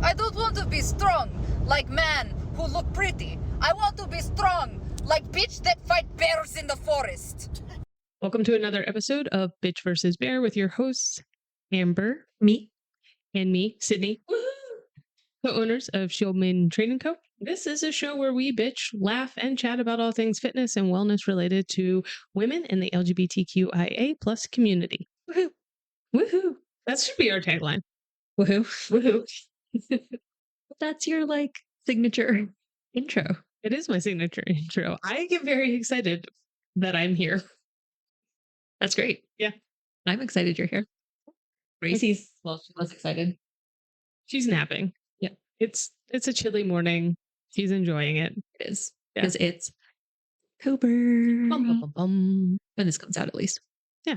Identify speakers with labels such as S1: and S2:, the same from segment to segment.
S1: I don't want to be strong like man who look pretty. I want to be strong like bitch that fight bears in the forest.
S2: Welcome to another episode of Bitch vs. Bear with your hosts, Amber,
S3: Me.
S2: and me, Sydney, co-owners of Shieldman Training Co. This is a show where we bitch, laugh, and chat about all things fitness and wellness related to women in the LGBTQIA plus community. Woohoo! Woohoo! That should be our tagline.
S3: Woohoo.
S2: Woohoo!
S3: That's your signature intro.
S2: It is my signature intro. I get very excited that I'm here.
S3: That's great.
S2: Yeah.
S3: I'm excited you're here. Gracie's, she was excited.
S2: She's napping.
S3: Yeah.
S2: It's a chilly morning. She's enjoying it.
S3: It is.
S2: Yeah.
S3: Because it's October. When this comes out, at least.
S2: Yeah.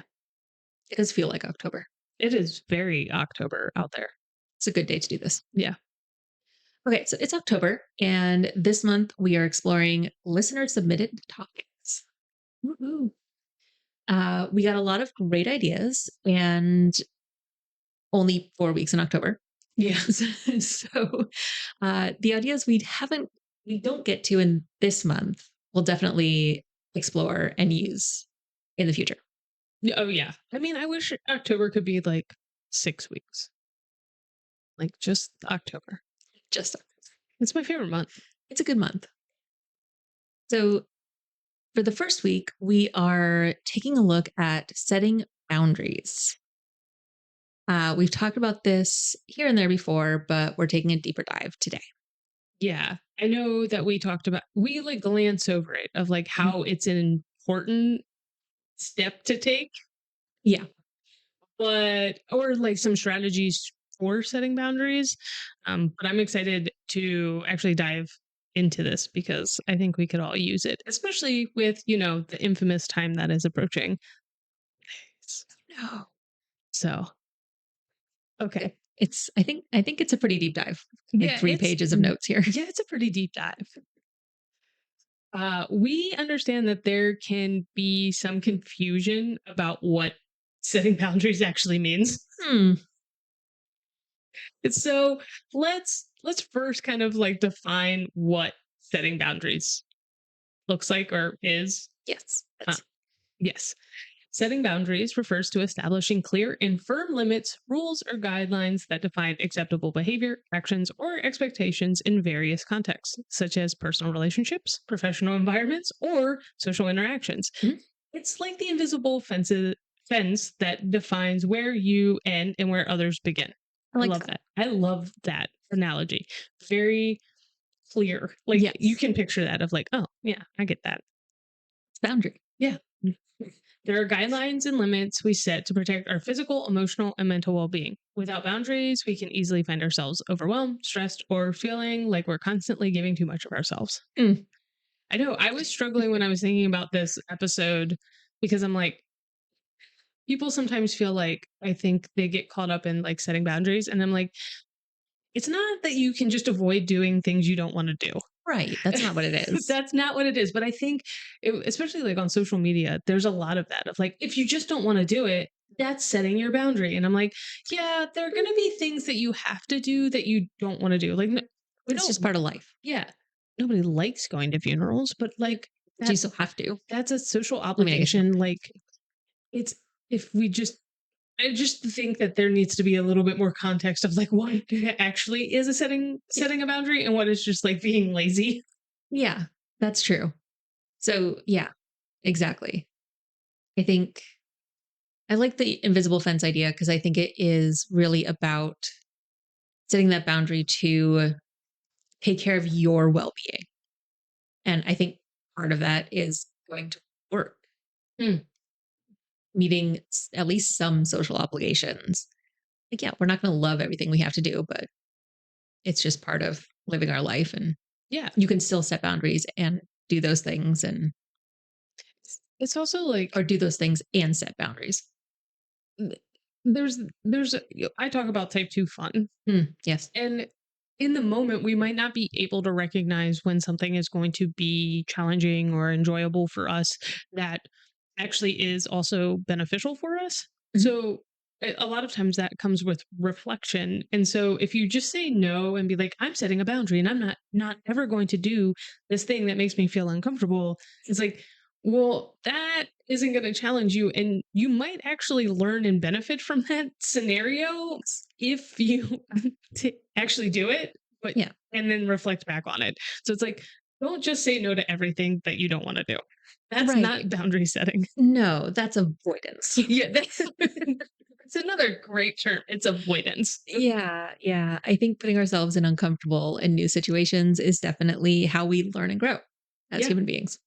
S3: It does feel like October.
S2: It is very October out there.
S3: It's a good day to do this.
S2: Yeah.
S3: Okay, so it's October, and this month we are exploring listener-submitted topics. Woo-hoo. We got a lot of great ideas, and only 4 weeks in October.
S2: Yes.
S3: So the ideas we don't get to in this month, we'll definitely explore and use in the future.
S2: Oh, yeah. I mean, I wish October could be like 6 weeks. Like just October.
S3: Just
S2: It's my favorite month.
S3: It's a good month. So for the first week, we are taking a look at setting boundaries. We've talked about this here and there before, but we're taking a deeper dive today.
S2: Yeah. I know that we glance over it of like how it's an important step to take.
S3: Yeah.
S2: Or like some strategies for setting boundaries. But I'm excited to actually dive into this because I think we could all use it, especially with, the infamous time that is approaching.
S3: No.
S2: So, okay.
S3: I think it's a pretty deep dive.
S2: Yeah,
S3: 3 pages of notes here.
S2: Yeah, it's a pretty deep dive. We understand that there can be some confusion about what setting boundaries actually means. So let's first kind of like define what setting boundaries looks like or is.
S3: Yes.
S2: Yes. Setting boundaries refers to establishing clear and firm limits, rules, or guidelines that define acceptable behavior, actions, or expectations in various contexts, such as personal relationships, professional environments, or social interactions.
S3: Mm-hmm.
S2: It's like the invisible fence that defines where you end and where others begin. I love that. I love that analogy. Very clear. Like, yes. You can picture that of like, oh, yeah, I get that.
S3: It's boundary.
S2: Yeah. There are guidelines and limits we set to protect our physical, emotional, and mental well-being. Without boundaries, we can easily find ourselves overwhelmed, stressed, or feeling like we're constantly giving too much of ourselves. I know. I was struggling when I was thinking about this episode because I'm like, people sometimes feel like I think they get caught up in like setting boundaries. And I'm like, it's not that you can just avoid doing things you don't want to do.
S3: Right. That's not what it is.
S2: That's not what it is. But I think, especially like on social media, there's a lot of that of like, if you just don't want to do it, that's setting your boundary. And I'm like, yeah, there are going to be things that you have to do that you don't want to do. Like,
S3: it's just part of life.
S2: Yeah. Nobody likes going to funerals, but like,
S3: you still have to.
S2: That's a social obligation. I just think that there needs to be a little bit more context of like what actually is setting a boundary and what is just like being lazy.
S3: Yeah, that's true. So yeah, exactly. I think I like the invisible fence idea because I think it is really about setting that boundary to take care of your well-being. And I think part of that is going to work. Meeting at least some social obligations. Like, yeah, we're not going to love everything we have to do, but it's just part of living our life. And
S2: yeah,
S3: you can still set boundaries and do those things. And
S2: it's also like,
S3: or do those things and set boundaries.
S2: I talk about type 2 fun.
S3: Yes.
S2: And in the moment, we might not be able to recognize when something is going to be challenging or enjoyable for us that actually is also beneficial for us. So a lot of times that comes with reflection. And so if you just say no and be like, I'm setting a boundary and I'm not ever going to do this thing that makes me feel uncomfortable, it's like, well, that isn't going to challenge you. And you might actually learn and benefit from that scenario if you actually do it, but
S3: Yeah.
S2: and then reflect back on it. So it's like, don't just say no to everything that you don't want to do. That's not
S3: Right.
S2: boundary setting.
S3: No, that's avoidance.
S2: Yeah, it's another great term. It's avoidance.
S3: Yeah, yeah. I think putting ourselves in uncomfortable and new situations is definitely how we learn and grow as
S2: Yeah,
S3: human beings.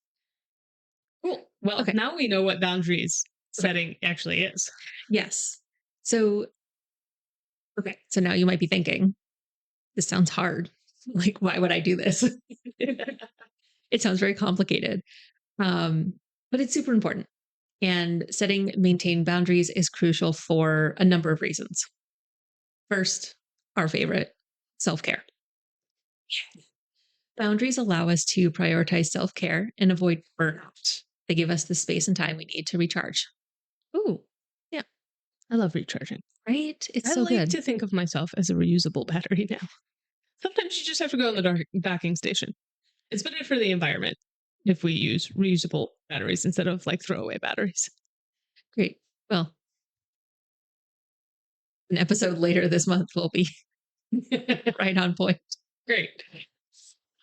S2: cool. Well,
S3: Okay.
S2: now we know what boundaries
S3: Okay.
S2: setting actually is.
S3: Yes. So, okay. So now you might be thinking, this sounds hard. Like, why would I do this? It sounds very complicated. Um, but it's super important. And setting maintain boundaries is crucial for a number of reasons. First, our favorite, self-care. Boundaries allow us to prioritize self-care and avoid burnout. They give us the space and time we need to recharge. Ooh, yeah,
S2: I love recharging.
S3: right? It's
S2: I
S3: so
S2: like
S3: good.
S2: to think of myself as a reusable battery now. Sometimes you just have to go in the docking station. It's better for the environment if we use reusable batteries instead of like throwaway batteries.
S3: Great. Well, an episode later this month will be right on point.
S2: Great.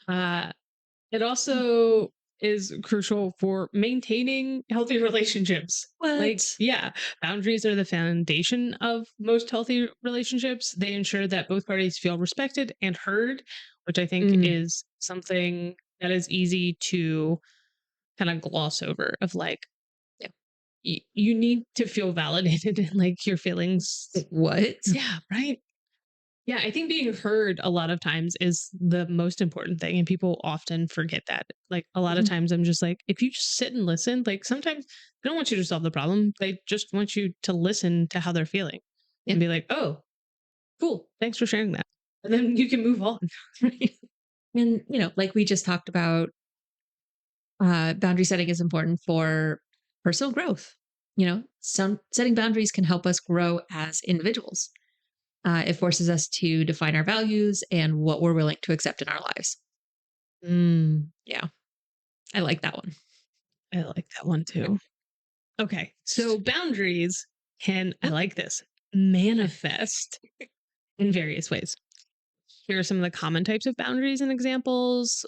S2: Uh, it also is crucial for maintaining healthy relationships. Like,
S3: What?
S2: yeah, boundaries are the foundation of most healthy relationships. They ensure that both parties feel respected and heard, which I think
S3: Mm,
S2: is something that is easy to kind of gloss over of like,
S3: yeah.
S2: you need to feel validated in like your feelings.
S3: Like, what?
S2: Yeah, right. Yeah, I think being heard a lot of times is the most important thing, and people often forget that. Like a lot of
S3: Mhm.
S2: times, I'm just like, if you just sit and listen, like sometimes they don't want you to solve the problem; they just want you to listen to how they're feeling
S3: Yeah.
S2: and be like, "Oh, cool, thanks for sharing that," and then you can move on.
S3: Right. And, like we just talked about, boundary setting is important for personal growth. Some setting boundaries can help us grow as individuals. It forces us to define our values and what we're willing to accept in our lives.
S2: Mm,
S3: Yeah, I like that one.
S2: I like that one too. Okay, so boundaries can I
S3: Yep.
S2: like this manifest in various ways. Here are some of the common types of boundaries and examples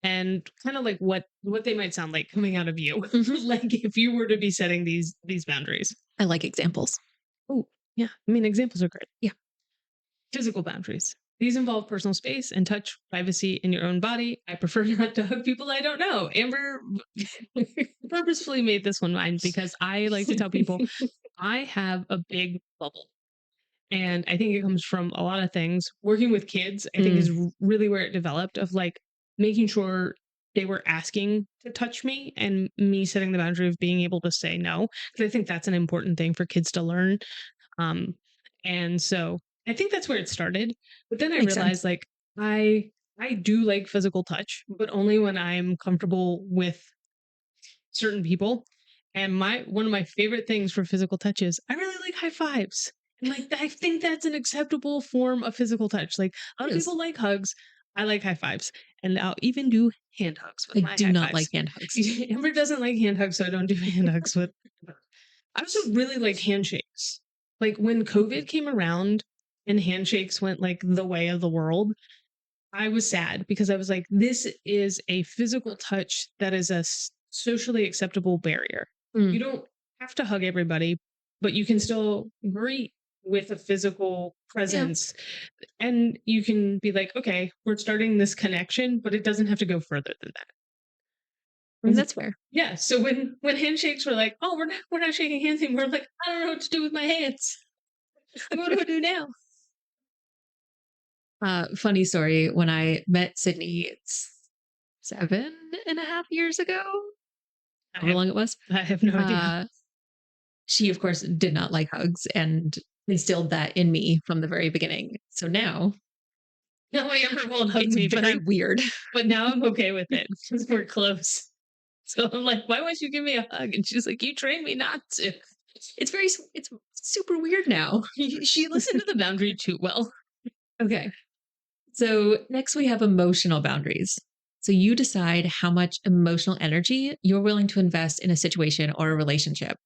S2: and kind of like what they might sound like coming out of you.
S3: Mhm.
S2: Like if you were to be setting these boundaries.
S3: I like examples.
S2: Oh, yeah. I mean examples are great.
S3: Yeah.
S2: Physical boundaries. These involve personal space and touch, privacy in your own body. I prefer not to hug people I don't know. Amber purposefully made this one mine because I like to tell people I have a big bubble. And I think it comes from a lot of things. Working with kids, I think,
S3: Mm,
S2: is really where it developed of like making sure they were asking to touch me and me setting the boundary of being able to say no. Because I think that's an important thing for kids to learn. Um, and so I think that's where it started. But then I
S3: makes sense.
S2: realized like I do like physical touch, but only when I'm comfortable with certain people. And my one of my favorite things for physical touch is I really like high fives. And like I think that's an acceptable form of physical touch. Like a lot
S3: It
S2: of
S3: is.
S2: people like hugs. I like high fives. And I'll even do hand hugs with
S3: I
S2: my
S3: do
S2: high
S3: not like
S2: fives.
S3: hand hugs.
S2: Amber doesn't like hand hugs, so I don't do hand hugs with her. I also really like handshakes. Like when COVID came around and handshakes went like the way of the world, I was sad because I was like, this is a physical touch that is a socially acceptable barrier.
S3: Mm,
S2: You don't have to hug everybody, but you can still greet with a physical
S3: yeah,
S2: presence. And you can be like, okay, we're starting this connection, but it doesn't have to go further than that. And
S3: that's fair.
S2: yeah. So when handshakes were like, oh, we're not shaking hands anymore, I'm like, I don't know what to do with my hands. Like, what do I do now?
S3: Funny story. When I met Sydney, it's 7.5 years ago,
S2: I
S3: however
S2: have
S3: long it was.
S2: I have no idea.
S3: Uh, she, of course, did not like hugs and instilled that in me from the very beginning. So now
S2: No, I ever won't hug
S3: it's
S2: me,
S3: very weird.
S2: but now I'm okay with it because we're close. So I'm like, why won't you give me a hug? And she's like, you trained me not to.
S3: It's very it's super weird now.
S2: She listened to the boundary too well.
S3: Okay. So next we have emotional boundaries. So you decide how much emotional energy you're willing to invest in a situation or a relationship.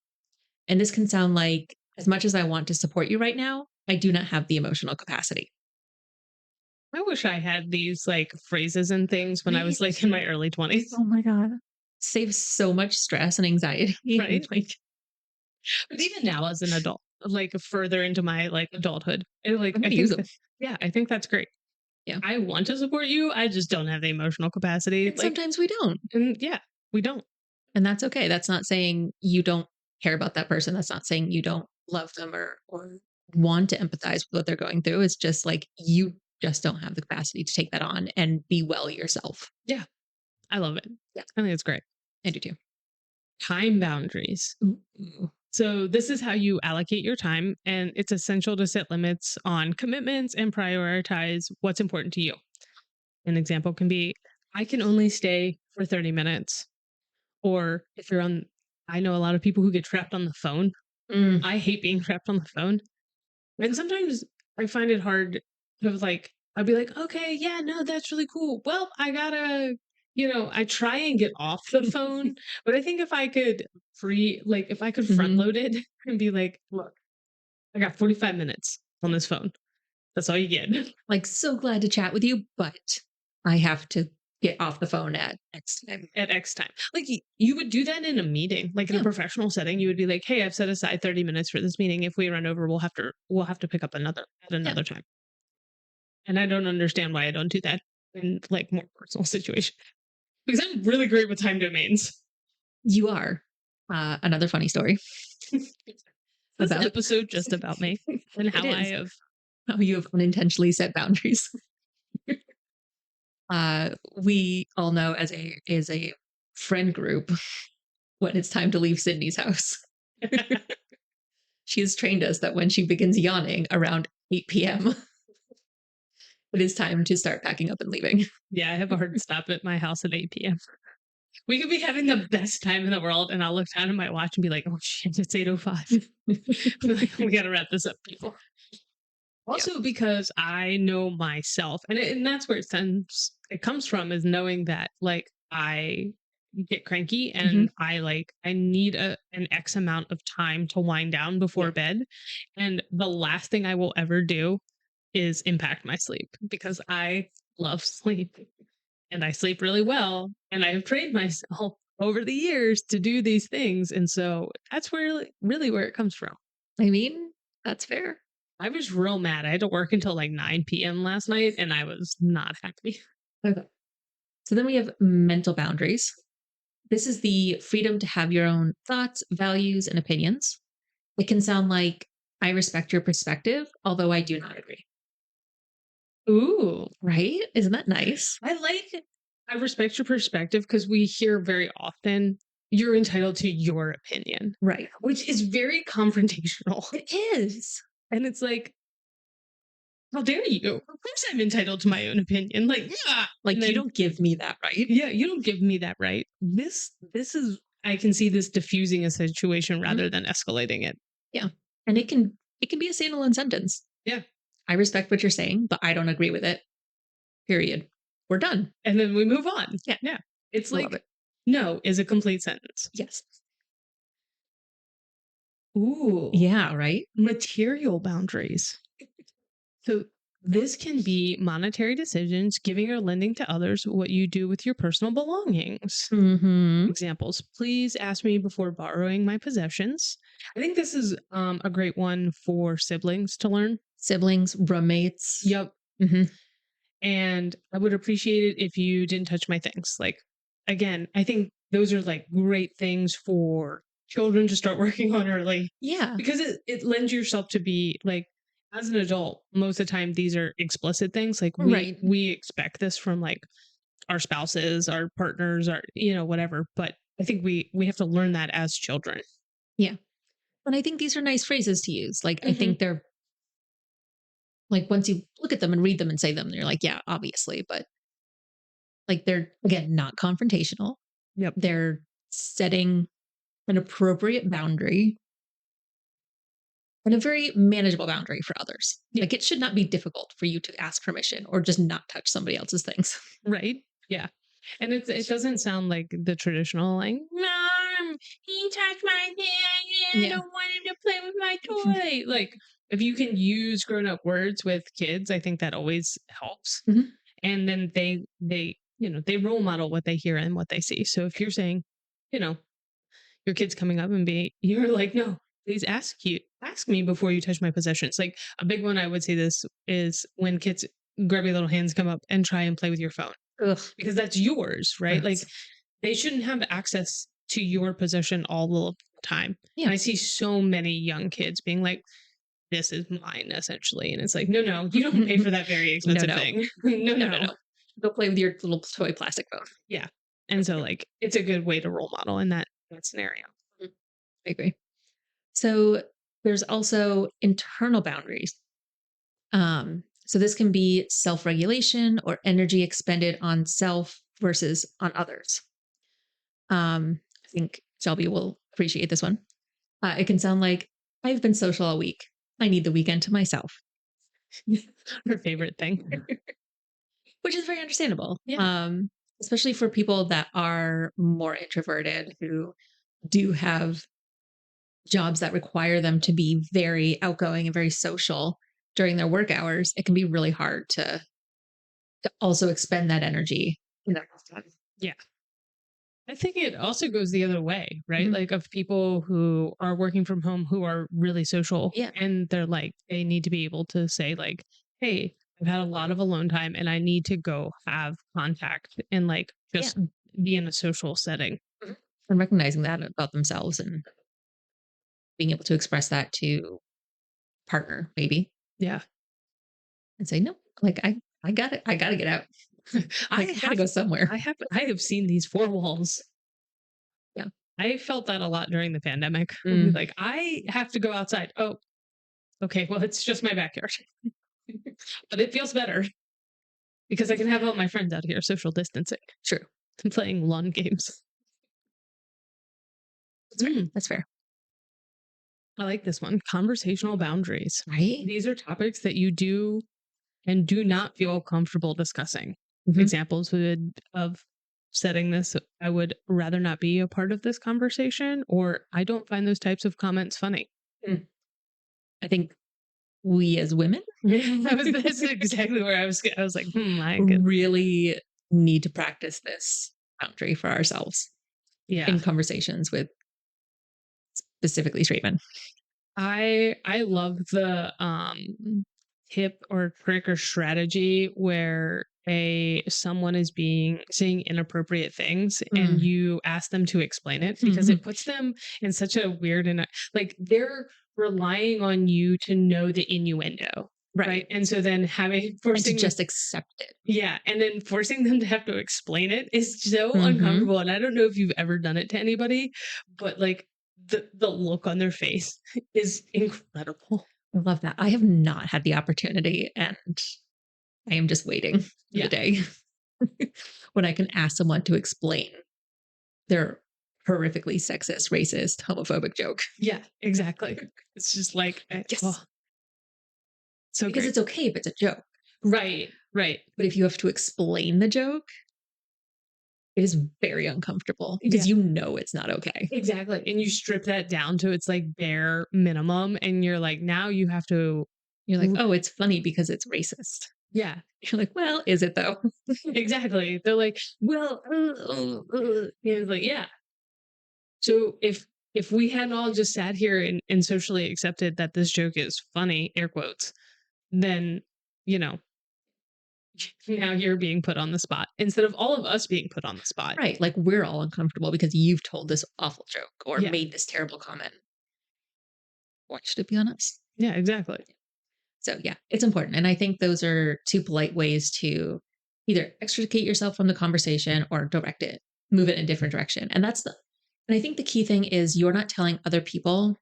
S3: And this can sound like, as much as I want to support you right now, I do not have the emotional capacity.
S2: I wish I had these like phrases and things when I was like in my early 20s,
S3: Oh my God. Saves so much stress and anxiety.
S2: right?
S3: Like,
S2: But even now as an adult, like further into my like adulthood, and like
S3: I'm
S2: I
S3: gonna use
S2: think
S3: them.
S2: yeah, I think that's great.
S3: Yeah.
S2: I want to support you. I just don't have the emotional capacity.
S3: And
S2: Like,
S3: sometimes we don't.
S2: and yeah, we don't.
S3: And that's okay. That's not saying you don't care about that person. That's not saying you don't love them or want to empathize with what they're going through. It's just like you just don't have the capacity to take that on and be well yourself.
S2: Yeah, I love it.
S3: Yeah.
S2: I think it's great.
S3: I do too.
S2: Time boundaries.
S3: Ooh.
S2: So, this is how you allocate your time, and it's essential to set limits on commitments and prioritize what's important to you. An example can be I can only stay for 30 minutes. Or if you're on, I know a lot of people who get trapped on the phone.
S3: Mm.
S2: I hate being trapped on the phone. And sometimes I find it hard to like, I'd be like, okay, yeah, no, that's really cool. Well, I gotta, I try and get off the phone, but I think if I could like, if I could front
S3: Mhm.
S2: load it and be like, look, I got 45 minutes on this phone. That's all you get
S3: Like, so glad to chat with you, but I have to get off the phone at X time.
S2: at X time. Like you would do that in a meeting, like in a
S3: Yeah.
S2: professional setting. You would be like, "Hey, I've set aside 30 minutes for this meeting. If we run over, we'll have to pick up at
S3: Yeah.
S2: another time." And I don't understand why I don't do that in like more personal situations because I'm really great with time domains.
S3: You are. Another funny story
S2: This
S3: about
S2: episode just about me and
S3: it
S2: how I
S3: is
S2: have.
S3: how you have unintentionally set boundaries. We all know as a friend group when it's time to leave Sydney's house. She has trained us that when she begins yawning around 8 p.m., it is time to start packing up and leaving.
S2: Yeah, I have a hard stop at my house at 8 p.m. We could be having the best time in the world, and I'll look down at my watch and be like, "Oh shit, it's 8:05. We gotta wrap this up, people."
S3: Yeah.
S2: Also, because I know myself, and that's where it comes from is knowing that like I get cranky and I need an X amount of time to wind down before
S3: Yeah.
S2: bed, and the last thing I will ever do is impact my sleep because I love sleep and I sleep really well, and I have trained myself over the years to do these things, and so that's where really where it comes from.
S3: I mean, that's fair.
S2: I was real mad. I had to work until like 9 p.m. last night and I was not happy.
S3: Okay. So then we have mental boundaries. This is the freedom to have your own thoughts, values, and opinions. It can sound like, I respect your perspective, although I do not agree.
S2: Ooh,
S3: Right? Isn't that nice?
S2: I respect your perspective because we hear very often you're entitled to your opinion,
S3: Right.
S2: which is very confrontational.
S3: It is.
S2: And it's like, how dare you? Of course I'm entitled to my own opinion. Like, yeah.
S3: Like,
S2: And
S3: you
S2: then-
S3: don't give me that right.
S2: Yeah, you don't give me that right. This is I can see this diffusing a situation rather than escalating it.
S3: Yeah. And it can be a standalone sentence.
S2: Yeah.
S3: I respect what you're saying, but I don't agree with it. Period. We're done.
S2: And then we move on.
S3: Yeah.
S2: Yeah. It's
S3: I
S2: like
S3: love it.
S2: no is a complete sentence.
S3: Yes.
S2: Ooh.
S3: Yeah, right?
S2: Material boundaries. So this can be monetary decisions, giving or lending to others what you do with your personal belongings.
S3: Mm-hmm.
S2: Examples. Please ask me before borrowing my possessions. I think this is a great one for siblings to learn.
S3: Siblings, roommates.
S2: Yep.
S3: Mm-hmm.
S2: And I would appreciate it if you didn't touch my things. Like, again, I think those are like great things for children to start working on early
S3: Yeah.
S2: because it lends yourself to be like, as an adult, most of the time these are explicit things. Like
S3: Right.
S2: we expect this from like our spouses, our partners, our whatever. But I think we have to learn that as children.
S3: Yeah. And I think these are nice phrases to use. Like, I
S2: Mhm.
S3: think they're like, once you look at them and read them and say them, you're like, yeah, obviously. But like, they're, again, not confrontational.
S2: Yep.
S3: They're setting an appropriate boundary and a very manageable boundary for others.
S2: Yeah.
S3: Like, it should not be difficult for you to ask permission or just not touch somebody else's things.
S2: Right? Yeah. And it doesn't sound like the traditional like, Mom, he touched my hand. I
S3: Yeah.
S2: don't want him to play with my toy. Like if you can use grown up words with kids, I think that always helps.
S3: Mhm.
S2: And then they role model what they hear and what they see. So if you're saying, you know, your kid's coming up and you're like, no, please ask me before you touch my possessions. Like a big one I would say this is when kids grab your little hands, come up and try and play with your phone
S3: Ugh.
S2: because that's yours, right? Like
S3: Gross.
S2: they shouldn't have access to your possession all the time.
S3: Yeah.
S2: And I see so many young kids being like, this is mine essentially. And it's like, no, you don't pay for that very expensive
S3: no.
S2: thing. no.
S3: No. Go play with your little toy plastic phone.
S2: Yeah. And so like it's a good way to role model in that scenario.
S3: I agree. So there's also internal boundaries. So this can be self-regulation or energy expended on self versus on others. I think Shelby will appreciate this one. It can sound like, I've been social all week. I need the weekend to myself,
S2: Her favorite thing.
S3: which is very understandable.
S2: Yeah.
S3: Especially for people that are more introverted who do have jobs that require them to be very outgoing and very social during their work hours. It can be really hard to also expend that energy in their off time.
S2: I think it also goes the other way, right?
S3: Mhm.
S2: Like of people who are working from home who are really social
S3: Yeah.
S2: and they're like, they need to be able to say like, hey, I've had a lot of alone time and I need to go have contact and like just be in a social setting.
S3: And recognizing that about themselves and being able to express that to partner maybe
S2: Yeah.
S3: and say, no, like I got it. I got to get out. I gotta go somewhere.
S2: I have seen these four walls.
S3: Yeah.
S2: I felt that a lot during the pandemic.
S3: Mm.
S2: Like I have to go outside. Oh, okay. Well, it's just my backyard. But it feels better because I can have all my friends out here social distancing
S3: True.
S2: and playing lawn games.
S3: That's fair.
S2: I like this one. Conversational boundaries.
S3: Right?
S2: These are topics that you do and do not feel comfortable discussing.
S3: Mhm.
S2: Examples of setting this, I would rather not be a part of this conversation, or I don't find those types of comments funny.
S3: I think we as women
S2: That's exactly where I was. I was like, I could.
S3: really need to practice this boundary for ourselves
S2: Yeah.
S3: in conversations with specifically straight men.
S2: I love the tip or trick or strategy where someone is saying inappropriate things and you ask them to explain it because it puts them in such a weird and like they're relying on you to know the innuendo. Right. And so then
S3: And to
S2: forcing
S3: just accept it.
S2: yeah. And then forcing them to have to explain it is so
S3: Mhm.
S2: uncomfortable. And I don't know if you've ever done it to anybody, but like the look on their face is incredible.
S3: I love that. I have not had the opportunity and I am just waiting for
S2: Yeah.
S3: the day when I can ask someone to explain their horrifically sexist, racist, homophobic joke.
S2: Yeah, exactly. It's just like,
S3: Yes.
S2: so
S3: Because
S2: great.
S3: it's okay if it's a joke.
S2: Right.
S3: But if you have to explain the joke, it is very uncomfortable because
S2: Yeah.
S3: you know it's not okay.
S2: Exactly. And you strip that down to its like bare minimum. And you're like, now you have to,
S3: You're like, oh, it's funny because it's racist.
S2: yeah,
S3: You're like, well, is it though?
S2: exactly. They're like, well, and it's like, yeah. So if we had all just sat here and socially accepted that this joke is funny, air quotes, then, now you're being put on the spot instead of all of us being put on the spot.
S3: Right. Like we're all uncomfortable because you've told this awful joke or
S2: Yeah.
S3: made this terrible comment. Why should it be on us?
S2: Yeah, exactly.
S3: So yeah, it's important. And I think those are two polite ways to either extricate yourself from the conversation or direct it, move it in a different direction. And I think the key thing is you're not telling other people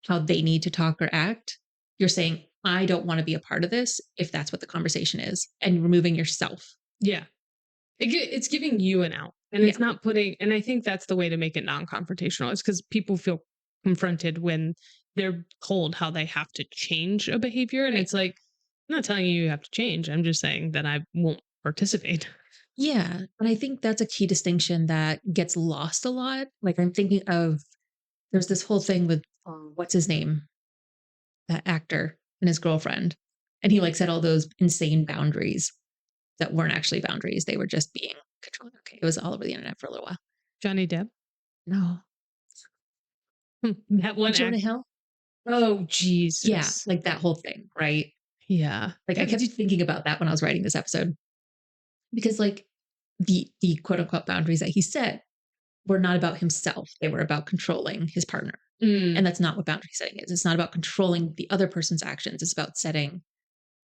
S3: how they need to talk or act. You're saying, I don't want to be a part of this if that's what the conversation is, and removing yourself.
S2: Yeah. It's giving you an out and it's not and I think that's the way to make it non-confrontational is because people feel confronted when they're told how they have to change a behavior. And
S3: Right.
S2: it's like, I'm not telling you you have to change. I'm just saying that I won't participate.
S3: Yeah. And I think that's a key distinction that gets lost a lot. Like I'm thinking of there's this whole thing with what's his name? That actor and his girlfriend. And he like set all those insane boundaries that weren't actually boundaries. They were just being controlled. Okay. It was all over the internet for a little while.
S2: Johnny Depp.
S3: No.
S2: That one
S3: Jonah
S2: act.
S3: Hill?
S2: Oh,
S3: Yeah.
S2: Jesus.
S3: Like that whole thing, right?
S2: Yeah.
S3: Like I kept thinking about that when I was writing this episode. Because like the quote unquote boundaries that he set were not about himself. They were about controlling his partner.
S2: Mm,
S3: And that's not what boundary setting is. It's not about controlling the other person's actions. It's about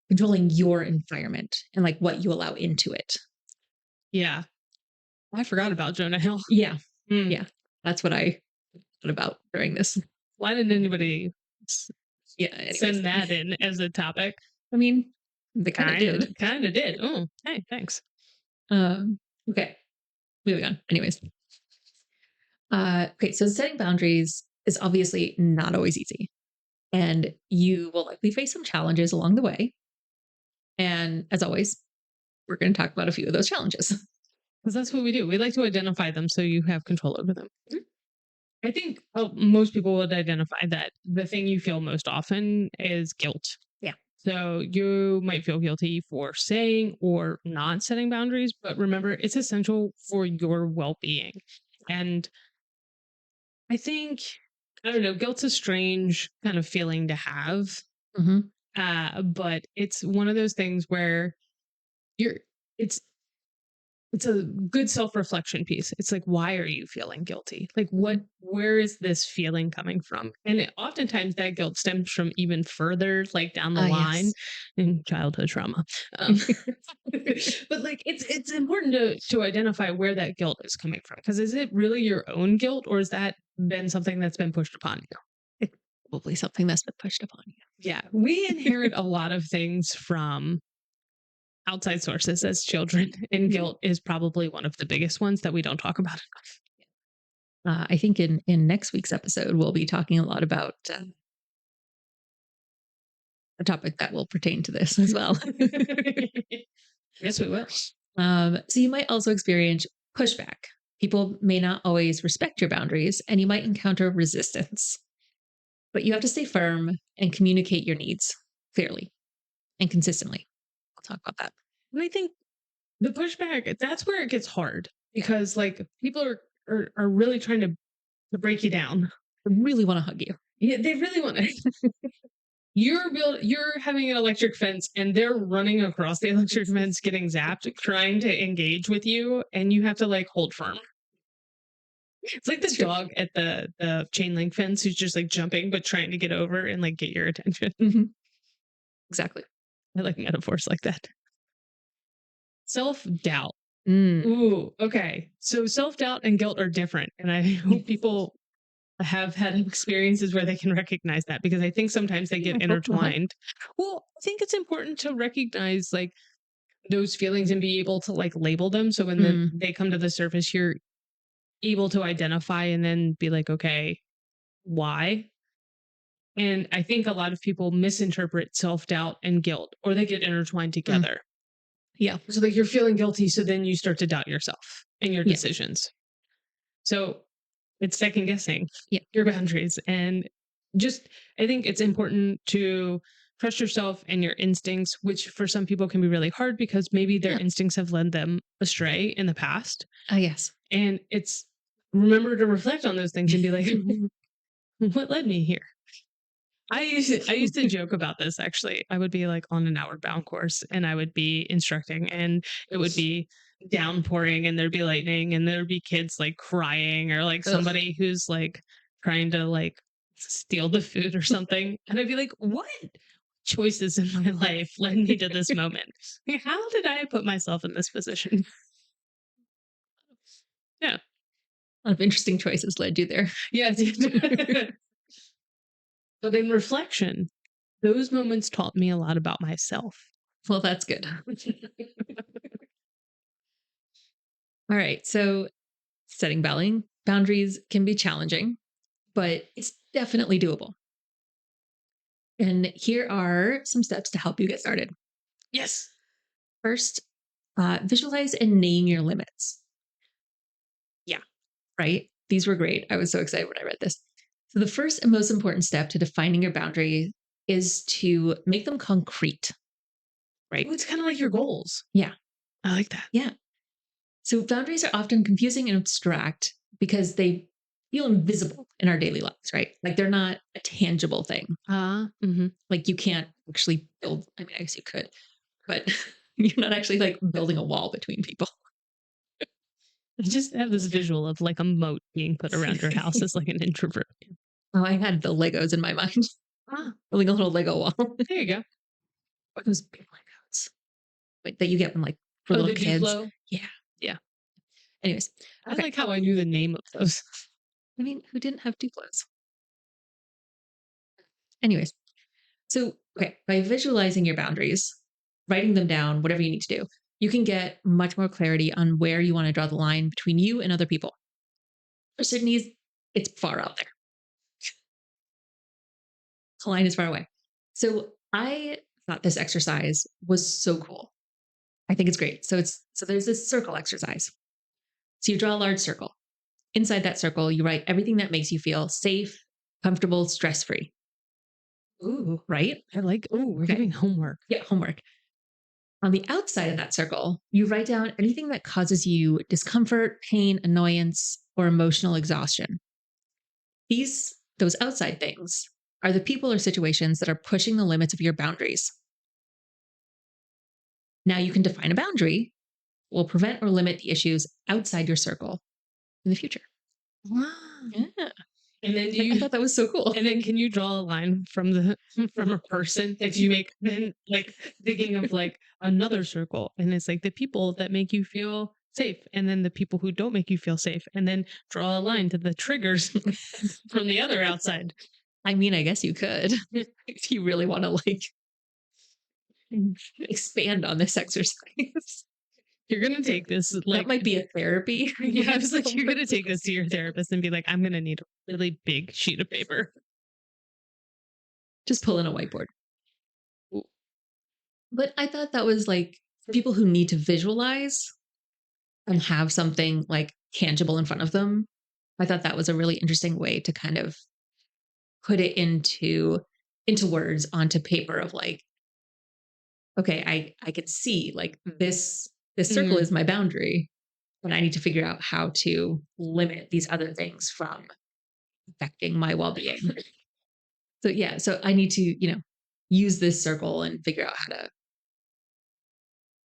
S3: controlling your environment and like what you allow into it.
S2: yeah. I forgot about Jonah Hill.
S3: Yeah.
S2: Mm.
S3: Yeah. That's what I thought about during this.
S2: Why didn't anybody
S3: Yeah. Anyways.
S2: send that in as a topic?
S3: I mean, they kind of did.
S2: Kind of did. Oh, hey, thanks.
S3: Okay. Moving on. Anyways. Okay. So setting boundaries is obviously not always easy. And you will likely face some challenges along the way. And as always, we're going to talk about a few of those challenges.
S2: Because that's what we do. We like to identify them so you have control over them.
S3: Mhm.
S2: I think most people would identify that the thing you feel most often is guilt.
S3: Yeah.
S2: So you might feel guilty for saying or not setting boundaries, but remember, it's essential for your well being. And I think, I don't know, guilt's a strange kind of feeling to have.
S3: Mhm.
S2: But it's one of those things where you're, it's, it's a good self-reflection piece. It's like, why are you feeling guilty? Like, where is this feeling coming from? And oftentimes that guilt stems from even further, like down the line
S3: Yes.
S2: in childhood trauma. Um, but like, it's important to identify where that guilt is coming from. Because is it really your own guilt, or has that been something that's been pushed upon you?
S3: It's probably something that's been pushed upon you.
S2: Yeah, we inherit a lot of things from outside sources as children, and
S3: Mhm.
S2: guilt is probably one of the biggest ones that we don't talk about
S3: I think in next week's episode, we'll be talking a lot about a topic that will pertain to this as well.
S2: enough. Yes, we will.
S3: So you might also experience pushback. People may not always respect your boundaries, and you might encounter resistance. But you have to stay firm and communicate your needs clearly and consistently. I'll talk about that.
S2: And I think the pushback, that's where it gets hard because like people are really trying to break you down.
S3: I really want to hug you.
S2: Yeah, they really want to. You're having an electric fence and they're running across the electric fence getting zapped trying to engage with you, and you have to like hold firm. It's like this
S3: True.
S2: dog at the chain link fence who's just like jumping but trying to get over and like get your attention.
S3: Mhm. Exactly.
S2: I like metaphors like that. Self-doubt.
S3: Mm.
S2: Ooh, okay. So self-doubt and guilt are different. And I hope people have had experiences where they can recognize that, because I think sometimes they get
S3: I hope not.
S2: intertwined. Well, I think it's important to recognize like those feelings and be able to like label them. So when
S3: Mm.
S2: they come to the surface, you're able to identify and then be like, okay, why? And I think a lot of people misinterpret self-doubt and guilt, or they get intertwined together.
S3: Yeah.
S2: So like you're feeling guilty, so then you start to doubt yourself and your
S3: Yeah.
S2: decisions. So it's second guessing
S3: Yeah.
S2: your boundaries. And just, I think it's important to trust yourself and your instincts, which for some people can be really hard because maybe their
S3: Yeah.
S2: instincts have led them astray in the past.
S3: Yes.
S2: And it's remember to reflect on those things and be like, what led me here? I used to joke about this actually. I would be like on an outward bound course and I would be instructing, and it would be downpouring and there'd be lightning and there'd be kids like crying, or like
S3: Ugh.
S2: somebody who's like trying to like steal the food or something. And I'd be like, what choices in my life led me to this moment? Like, how did I put myself in this position? Yeah.
S3: A lot of interesting choices led you there.
S2: Yeah. But in reflection, those moments taught me a lot about myself.
S3: Well, that's good. All right. So setting boundaries can be challenging, but it's definitely doable. And here are some steps to help you get started.
S2: Yes.
S3: First, visualize and name your limits.
S2: Yeah.
S3: Right? These were great. I was so excited when I read this. So, the first and most important step to defining your boundary is to make them concrete. Right?
S2: It's kind of like your goals.
S3: Yeah.
S2: I like that.
S3: Yeah. So, boundaries are often confusing and abstract because they feel invisible in our daily lives, right? Like they're not a tangible thing. Like you can't actually build, I mean, I guess you could, but you're not actually like building a wall between people.
S2: I just have this visual of like a moat being put around your house as like an introvert.
S3: Oh, I had the Legos in my mind,
S2: Ah,
S3: building a little Lego wall.
S2: there you go.
S3: Or those big Legos like, that you get when like for
S2: Oh,
S3: little
S2: the
S3: kids.
S2: Duplo.
S3: Yeah.
S2: Yeah.
S3: Anyways,
S2: I
S3: okay.
S2: like how I knew the name of those.
S3: I mean, who didn't have Duplos? Anyways, so okay, by visualizing your boundaries, writing them down, whatever you need to do, you can get much more clarity on where you want to draw the line between you and other people. For Sydney's, it's far out there. The line is far away. So I thought this exercise was so cool. I think it's great. So there's this circle exercise. So you draw a large circle. Inside that circle, you write everything that makes you feel safe, comfortable, stress-free.
S2: Ooh,
S3: Right?
S2: I like. Oh, we're
S3: Okay.
S2: doing homework.
S3: Yeah, homework. On the outside of that circle, you write down anything that causes you discomfort, pain, annoyance, or emotional exhaustion. Those outside things are the people or situations that are pushing the limits of your boundaries. Now you can define a boundary will prevent or limit the issues outside your circle in the future.
S2: Wow.
S3: Yeah.
S2: And then
S3: I thought that was so cool.
S2: and then can you draw a line from the from a person if you make then like thinking of like another circle and it's like the people that make you feel safe and then the people who don't make you feel safe and then draw a line to the triggers from the other outside.
S3: I mean, I guess you could if you really want to like expand on this exercise.
S2: You're gonna take this
S3: That
S2: like
S3: might be a therapy.
S2: yeah, I was like, you're gonna take this to your therapist and be like, I'm gonna need a really big sheet of paper.
S3: Just pull in a whiteboard. But I thought that was like for people who need to visualize and have something like tangible in front of them. I thought that was a really interesting way to kind of put it into words onto paper of like, okay, I could see like this circle is my boundary, and I need to figure out how to limit these other things from affecting my well-being. So yeah, so I need to, use this circle and figure out how to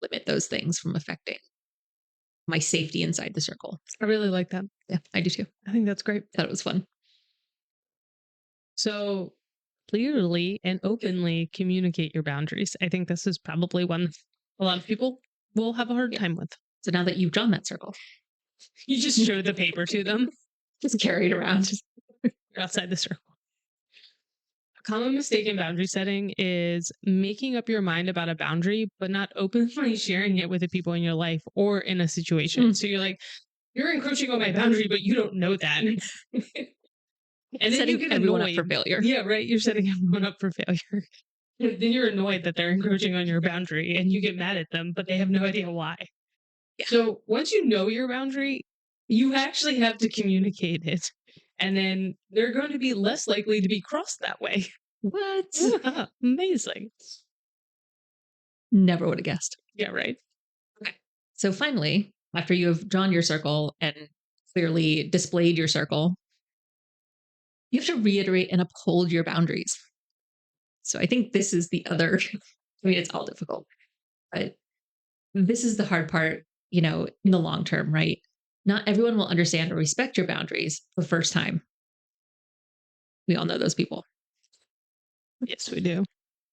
S3: limit those things from affecting my safety inside the circle.
S2: I really like that.
S3: Yeah, I do too.
S2: I think that's great.
S3: Thought it was fun.
S2: So clearly and openly communicate your boundaries. I think this is probably one a lot of people will have a hard
S3: Yeah.
S2: time with.
S3: So now that you've drawn that circle,
S2: You just show the paper to them.
S3: just carry it around.
S2: You're outside the circle. A common mistake in boundary setting is making up your mind about a boundary, but not openly sharing it with the people in your life or in a situation. So you're like, you're encroaching on my boundary, but you don't know that. And then
S3: Setting
S2: you get
S3: everyone up
S2: annoyed.
S3: for failure.
S2: Yeah, right. You're setting everyone up for failure. Then you're annoyed that they're encroaching on your boundary and you get mad at them, but they have no idea why.
S3: Yeah.
S2: So once you know your boundary, you actually have to communicate it. And then they're going to be less likely to be crossed that way.
S3: What?
S2: Yeah, amazing.
S3: Never would have guessed.
S2: Yeah, right.
S3: So finally, after you have drawn your circle and clearly displayed your circle, you have to reiterate and uphold your boundaries. So I think this is the other, I mean, it's all difficult, but this is the hard part, in the long term, right? Not everyone will understand or respect your boundaries the first time. We all know those people.
S2: Yes, we do.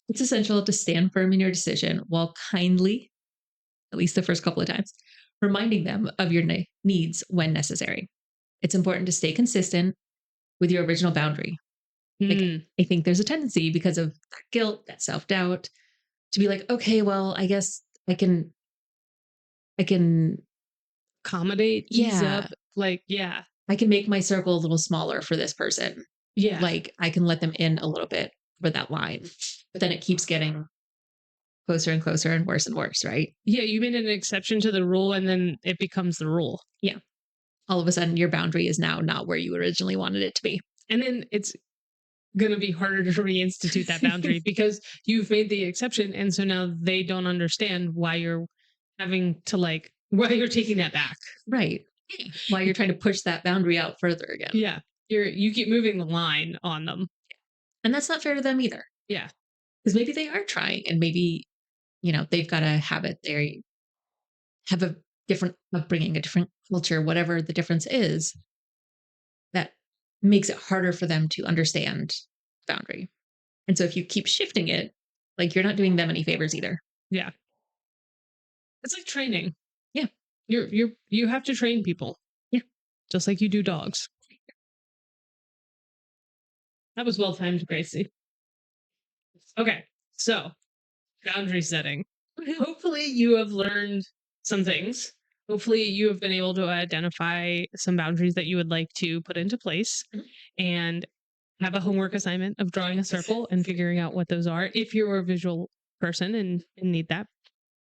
S3: It's essential to stand firm in your decision while kindly, at least the first couple of times, reminding them of your needs when necessary. It's important to stay consistent with your original boundary.
S2: Mm.
S3: I think there's a tendency because of that guilt, that self-doubt, to be like, okay, well, I guess I can
S2: Accommodate, ease
S3: Yeah.
S2: up. Like, yeah.
S3: I can make my circle a little smaller for this person.
S2: Yeah.
S3: Like I can let them in a little bit over that line. But then it keeps getting closer and closer and worse, right?
S2: Yeah, you made an exception to the rule and then it becomes the rule.
S3: All of a sudden, your boundary is now not where you originally wanted it to be.
S2: And then it's going to be harder to reinstitute that boundary because you've made the exception. And so now they don't understand why you're having to why you're taking that back.
S3: Right. Why you're trying to push that boundary out further again.
S2: Yeah. You keep moving the line on them.
S3: And that's not fair to them either.
S2: Yeah.
S3: Because maybe they are trying and maybe, they've got a habit. They have a different upbringing, a different culture, whatever the difference is, that makes it harder for them to understand boundary. And so if you keep shifting it, you're not doing them any favors either.
S2: Yeah. It's like training.
S3: Yeah.
S2: You have to train people.
S3: Yeah.
S2: Just like you do dogs. That was well timed, Gracie. Okay. So, boundary setting. Hopefully you have learned some things. Hopefully you have been able to identify some boundaries that you would like to put into place and have a homework assignment of drawing a circle and figuring out what those are if you're a visual person and need that.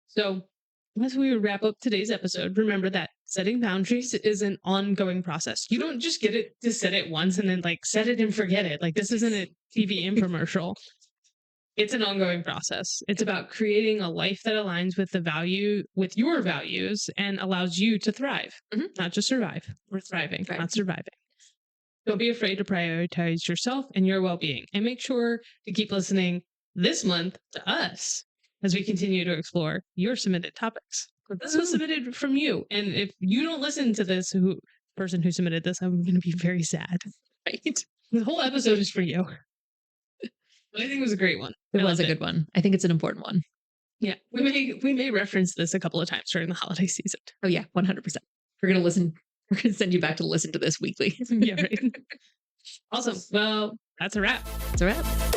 S2: So as we wrap up today's episode, remember that setting boundaries is an ongoing process. You don't just get it to set it once and then set it and forget it. This isn't a TV infomercial. It's an ongoing process. It's about creating a life that aligns with with your values and allows you to thrive, not just survive. We're thriving, not surviving. Don't be afraid to prioritize yourself and your well-being, and make sure to keep listening this month to us as we continue to explore your submitted topics. But this was submitted from you. And if you don't listen to this person who submitted this, I'm going to be very sad. Right? The whole episode is for you. I think it was a great one.
S3: It was a good one. I think it's an important one.
S2: Yeah. We may reference this a couple of times during the holiday season.
S3: Oh yeah, 100%. We're going to send you back to listen to this weekly.
S2: Yeah, right. Awesome. Well, that's a wrap.
S3: That's a wrap.